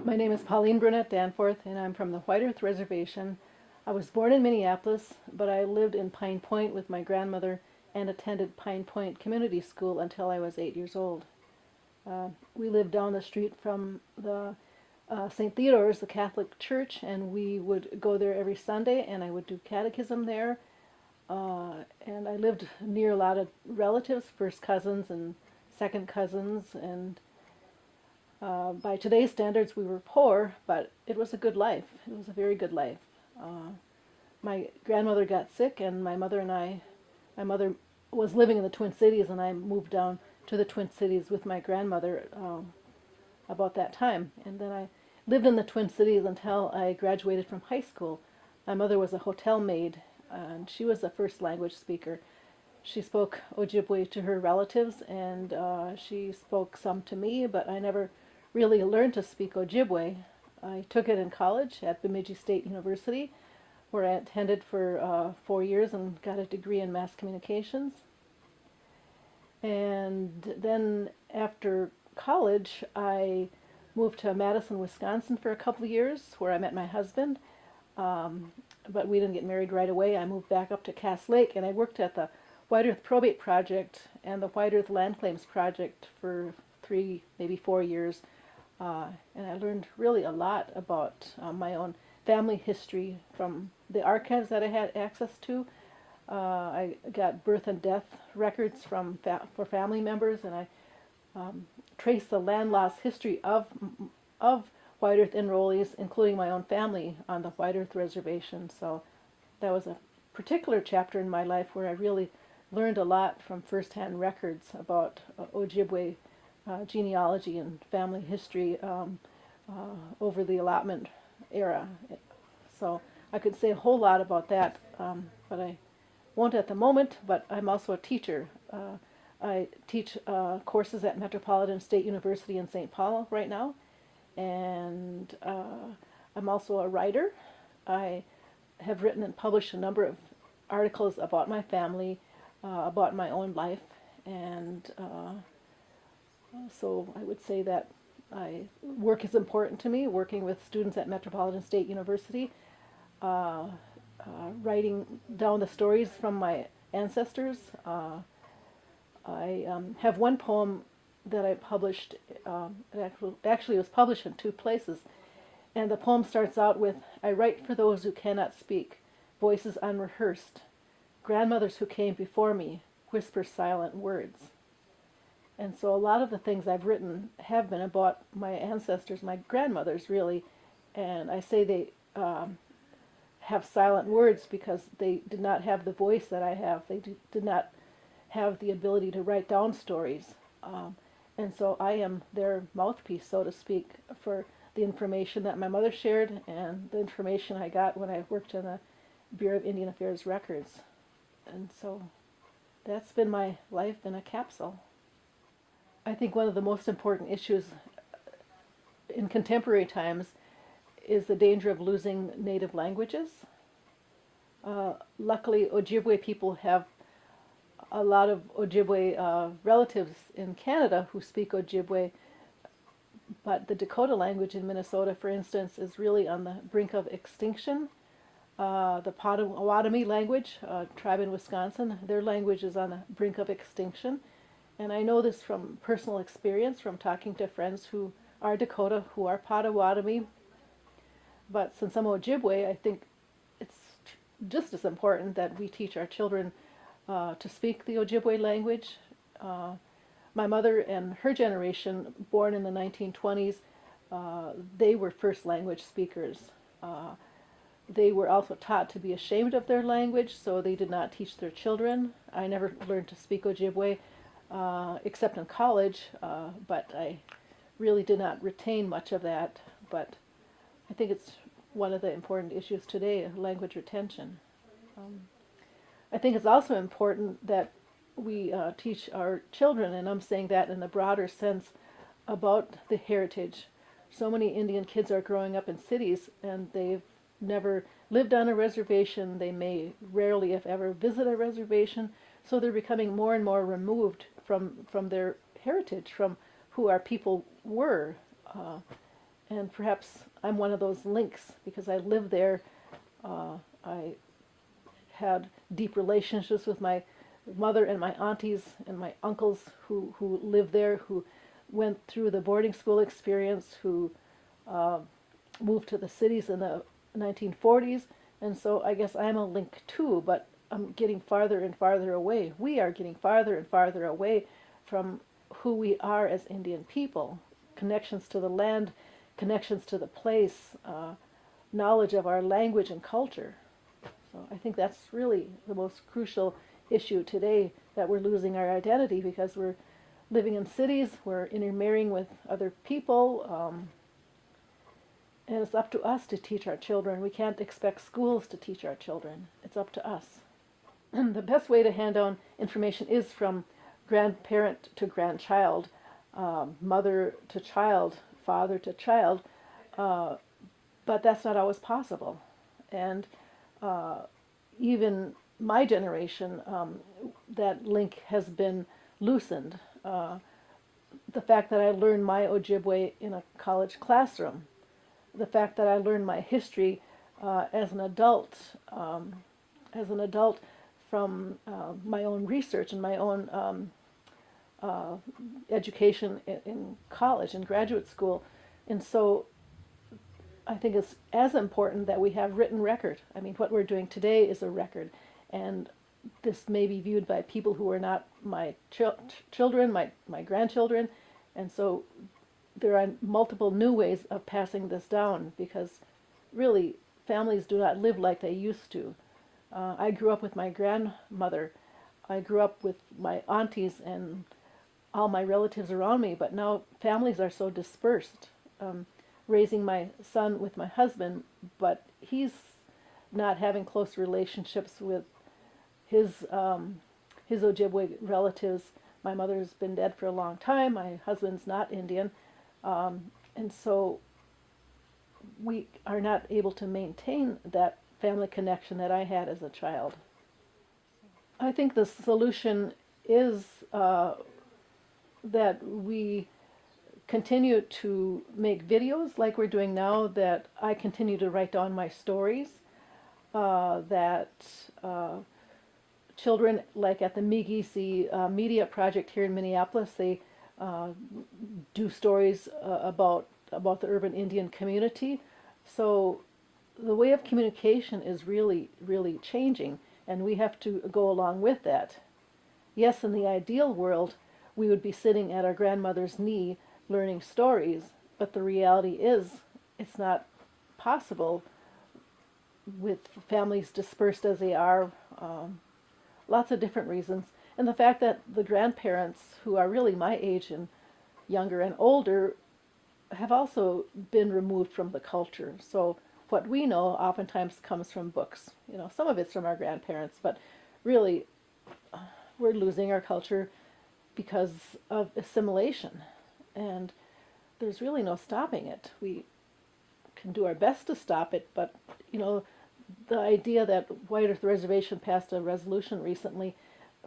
My name is Pauline and I'm from the White Earth Reservation. I was born in Minneapolis, but I lived in Pine Point with my grandmother and attended Pine Point Community School until I was 8 years old. We lived down the street from the St. Theodore's, the Catholic Church, and we would go there every Sunday, and I would do catechism there. And I lived near a lot of relatives, first cousins and second cousins, and by today's standards, we were poor, but it was a good life. It was a very good life. My grandmother got sick, and my mother was living in the Twin Cities, and I moved down to the Twin Cities with my grandmother about that time. And then I lived in the Twin Cities until I graduated from high school. My mother was a hotel maid, and she was a first language speaker. She spoke Ojibwe to her relatives, and she spoke some to me, but I never really learned to speak Ojibwe. I took it in college at Bemidji State University, where I attended for 4 years and got a degree in mass communications. And then after college, I moved to Madison, Wisconsin for a couple of years, where I met my husband. But we didn't get married right away. I moved back up to Cass Lake, and I worked at the White Earth Probate Project and the White Earth Land Claims Project for 3, maybe 4 years. And I learned really a lot about my own family history from the archives that I had access to. I got birth and death records for family members, and I traced the land loss history of White Earth enrollees, including my own family, on the White Earth Reservation. So that was a particular chapter in my life where I really learned a lot from first-hand records about Ojibwe genealogy and family history over the allotment era. So I could say a whole lot about that, but I won't at the moment. But I'm also a teacher. I teach courses at Metropolitan State University in St. Paul right now, and I'm also a writer. I have written and published a number of articles about my family, about my own life, and so I would say that work is important to me, working with students at Metropolitan State University, writing down the stories from my ancestors. I have one poem that I published, it was published in 2 places, and the poem starts out with, "I write for those who cannot speak, voices unrehearsed, grandmothers who came before me, whisper silent words." And so a lot of the things I've written have been about my ancestors, my grandmothers really, and I say they have silent words because they did not have the voice that I have. They did not have the ability to write down stories. And so I am their mouthpiece, so to speak, for the information that my mother shared and the information I got when I worked in the Bureau of Indian Affairs Records. And so that's been my life in a capsule. I think one of the most important issues in contemporary times is the danger of losing native languages. Luckily, Ojibwe people have a lot of Ojibwe relatives in Canada who speak Ojibwe, but the Dakota language in Minnesota, for instance, is really on the brink of extinction. The Potawatomi language, tribe in Wisconsin, their language is on the brink of extinction. And I know this from personal experience, from talking to friends who are Dakota, who are Potawatomi. But since I'm Ojibwe, I think it's just as important that we teach our children to speak the Ojibwe language. My mother and her generation, born in the 1920s, they were first language speakers. They were also taught to be ashamed of their language, so they did not teach their children. I never learned to speak Ojibwe except in college, but I really did not retain much of that. But I think it's one of the important issues today, language retention. I think it's also important that we teach our children, and I'm saying that in a broader sense, about the heritage. So many Indian kids are growing up in cities, and they've never lived on a reservation. They may rarely, if ever, visit a reservation, so they're becoming more and more removed from their heritage, from who our people were. and perhaps I'm one of those links because I live there. I had deep relationships with my mother and my aunties and my uncles who lived there, who went through the boarding school experience, who moved to the cities in the 1940s. And so I guess I'm a link too, but I'm getting farther and farther away. We are getting farther and farther away from who we are as Indian people. Connections to the land, connections to the place, knowledge of our language and culture. So I think that's really the most crucial issue today, that we're losing our identity because we're living in cities, we're intermarrying with other people, and it's up to us to teach our children. We can't expect schools to teach our children. It's up to us. And the best way to hand down information is from grandparent to grandchild, mother to child, father to child, but that's not always possible. And even my generation, that link has been loosened. The fact that I learned my Ojibwe in a college classroom, the fact that I learned my history as an adult from my own research and my own education in college and graduate school. And so I think it's as important that we have written record. I mean, what we're doing today is a record, and this may be viewed by people who are not my children, my grandchildren, and so there are multiple new ways of passing this down, because really families do not live like they used to. I grew up with my grandmother. I grew up with my aunties and all my relatives around me, but now families are so dispersed. Raising my son with my husband, but he's not having close relationships with his Ojibwe relatives. My mother's been dead for a long time. My husband's not Indian, and so we are not able to maintain that family connection that I had as a child. I think the solution is that we continue to make videos like we're doing now, that I continue to write down my stories, that children, like at the Miigisi Media Project here in Minneapolis, they do stories about the urban Indian community. So the way of communication is really, really changing, and we have to go along with that. Yes, in the ideal world, we would be sitting at our grandmother's knee learning stories, but the reality is it's not possible with families dispersed as they are, lots of different reasons. And the fact that the grandparents, who are really my age and younger and older, have also been removed from the culture. So what we know oftentimes comes from books. You know, some of it's from our grandparents, but really we're losing our culture because of assimilation. And there's really no stopping it. We can do our best to stop it, but, you know, the idea that White Earth Reservation passed a resolution recently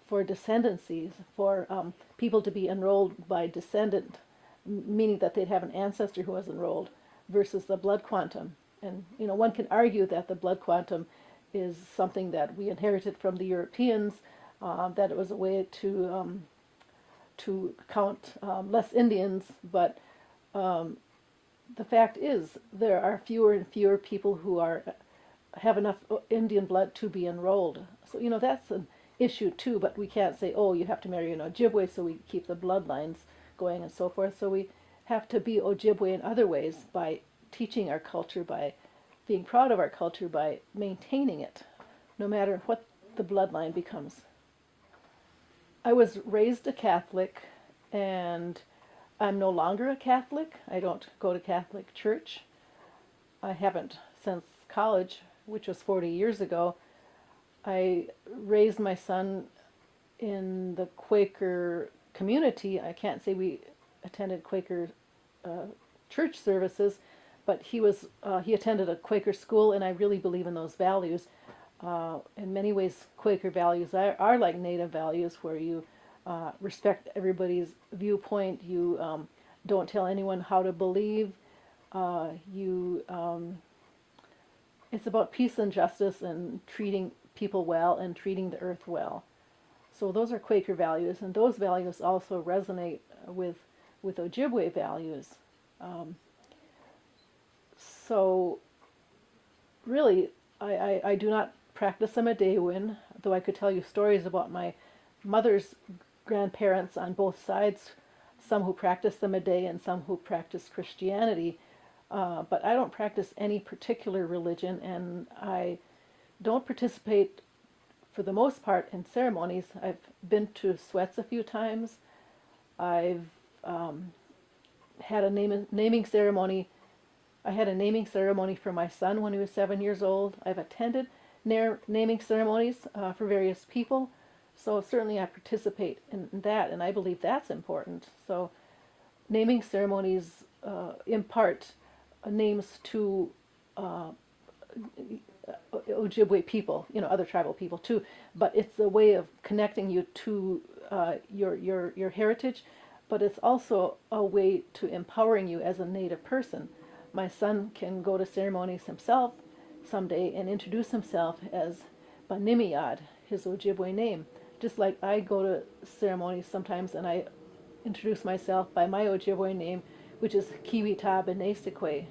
for descendancies, for people to be enrolled by descendant, meaning that they'd have an ancestor who was enrolled, versus the blood quantum. And, you know, one can argue that the blood quantum is something that we inherited from the Europeans, that it was a way to count less Indians, but the fact is there are fewer and fewer people who have enough Indian blood to be enrolled. So, you know, that's an issue too, but we can't say, oh, you have to marry an Ojibwe so we keep the bloodlines going and so forth. So we have to be Ojibwe in other ways, by teaching our culture, by being proud of our culture, by maintaining it, no matter what the bloodline becomes. I was raised a Catholic, and I'm no longer a Catholic. I don't go to Catholic church. I haven't since college, which was 40 years ago. I raised my son in the Quaker community. I can't say we attended Quaker church services, but he attended a Quaker school, and I really believe in those values. In many ways, Quaker values are like Native values, where you respect everybody's viewpoint. You don't tell anyone how to believe. You It's about peace and justice and treating people well and treating the earth well. So those are Quaker values, and those values also resonate with Ojibwe values. Um, so really, I do not practice a Medewin, though I could tell you stories about my mother's grandparents on both sides, some who practice the Medei and some who practice Christianity. But I don't practice any particular religion, and I don't participate for the most part in ceremonies. I've been to sweats a few times. I've had a naming ceremony. I had a naming ceremony for my son when he was 7 years old. I've attended naming ceremonies for various people. So certainly I participate in that, and I believe that's important. So naming ceremonies impart names to Ojibwe people, other tribal people too, but it's a way of connecting you to your heritage, but it's also a way to empowering you as a Native person. My son can go to ceremonies himself someday and introduce himself as Banimiyad, his Ojibwe name, just like I go to ceremonies sometimes and I introduce myself by my Ojibwe name, which is Kiwita Benesikwe,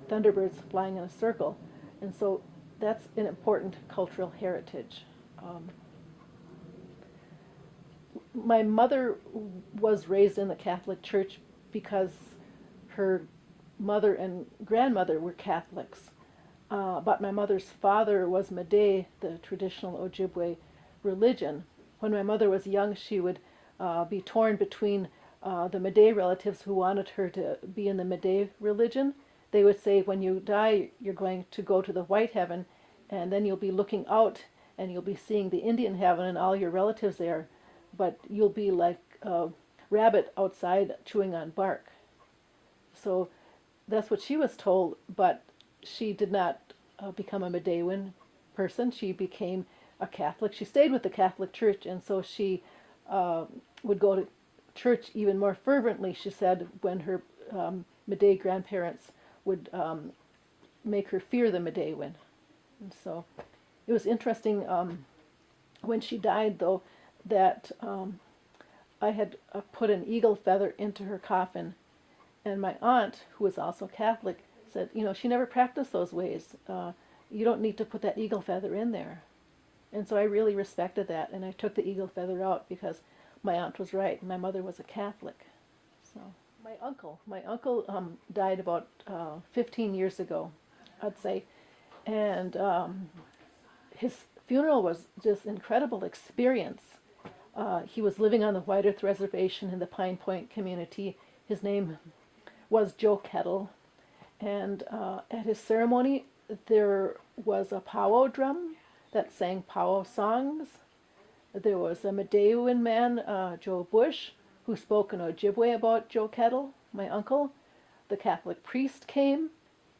thunderbirds flying in a circle. And so that's an important cultural heritage. Um, my mother was raised in the Catholic Church because her mother and grandmother were Catholics. But my mother's father was Medei, the traditional Ojibwe religion. When my mother was young, she would be torn between the Medei relatives who wanted her to be in the Medei religion. They would say, when you die, you're going to go to the white heaven, and then you'll be looking out, and you'll be seeing the Indian heaven and all your relatives there, but you'll be like a rabbit outside chewing on bark. So that's what she was told, but she did not become a Medewin person. She became a Catholic. She stayed with the Catholic Church, and so she would go to church even more fervently, she said, when her Medei grandparents would make her fear the Medewin. And so it was interesting when she died, though, that I had put an eagle feather into her coffin, and my aunt, who was also Catholic, said, she never practiced those ways. You don't need to put that eagle feather in there. And so I really respected that, and I took the eagle feather out because my aunt was right, and my mother was a Catholic. So my uncle died about 15 years ago, I'd say, and his funeral was just an incredible experience. He was living on the White Earth Reservation in the Pine Point community. His name was Joe Kettle, and at his ceremony there was a powwow drum that sang powwow songs. There was a Medewin man, Joe Bush, who spoke in Ojibwe about Joe Kettle, my uncle. The Catholic priest came,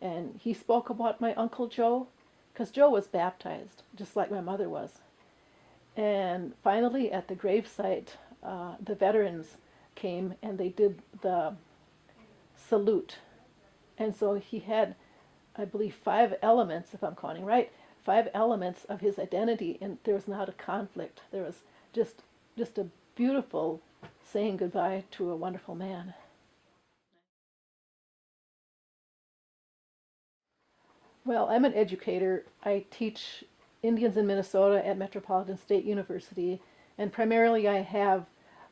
and he spoke about my Uncle Joe, because Joe was baptized, just like my mother was. And finally, at the gravesite, the veterans came, and they did the salute. And so he had, I believe, 5 elements, if I'm counting right, 5 elements of his identity, and there was not a conflict. There was just a beautiful saying goodbye to a wonderful man. Well, I'm an educator. I teach Indians in Minnesota at Metropolitan State University, and primarily I have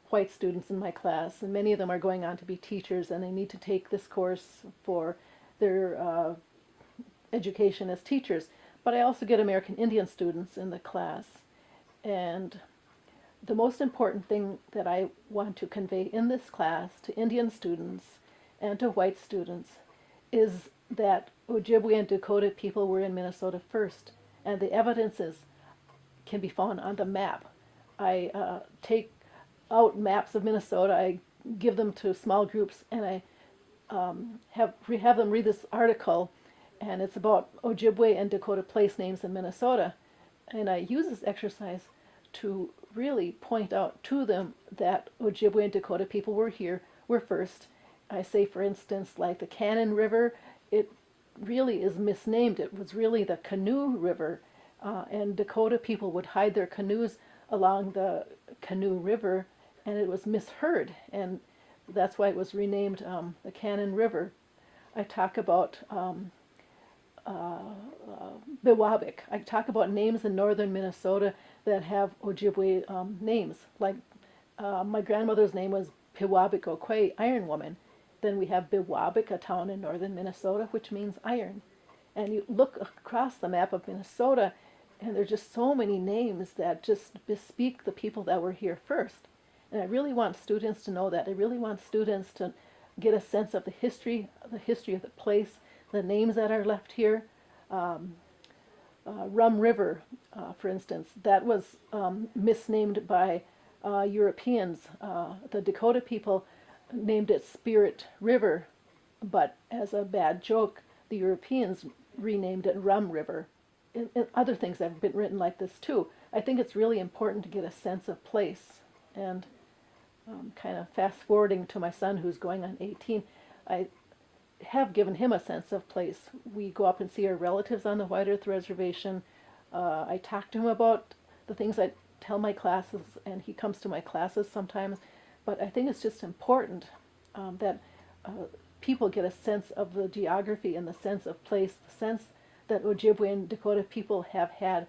white students in my class, and many of them are going on to be teachers, and they need to take this course for their education as teachers. But I also get American Indian students in the class, and the most important thing that I want to convey in this class to Indian students and to white students is that Ojibwe and Dakota people were in Minnesota first, and the evidences can be found on the map. I take out maps of Minnesota, I give them to small groups, and I have them read this article, and it's about Ojibwe and Dakota place names in Minnesota. And I use this exercise to really point out to them that Ojibwe and Dakota people were first. I say, for instance, like the Cannon River, it really is misnamed. It was really the Canoe River, and Dakota people would hide their canoes along the Canoe River, and it was misheard, and that's why it was renamed the Cannon River. I talk about Biwabik. I talk about names in northern Minnesota that have Ojibwe names. Like my grandmother's name was Piwabik Okwe, Iron Woman. Then we have Biwabik, a town in northern Minnesota, which means iron. And you look across the map of Minnesota, and there's just so many names that just bespeak the people that were here first. And I really want students to know that. I really want students to get a sense of the history of the place, the names that are left here. Rum River, for instance, that was misnamed by Europeans. The Dakota people named it Spirit River, but as a bad joke, the Europeans renamed it Rum River. And other things have been written like this too. I think it's really important to get a sense of place. And kind of fast forwarding to my son who's going on 18, I have given him a sense of place. We go up and see our relatives on the White Earth Reservation. I talk to him about the things I tell my classes, and he comes to my classes sometimes. But I think it's just important that people get a sense of the geography and the sense of place, the sense that Ojibwe and Dakota people have had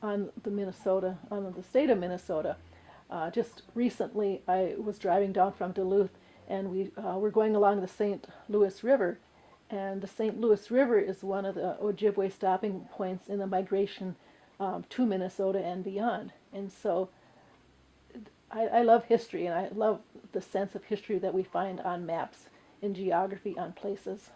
on the state of Minnesota. Just recently, I was driving down from Duluth, and we were going along the St. Louis River, and the St. Louis River is one of the Ojibwe stopping points in the migration to Minnesota and beyond. And so I love history, and I love the sense of history that we find on maps, in geography, on places.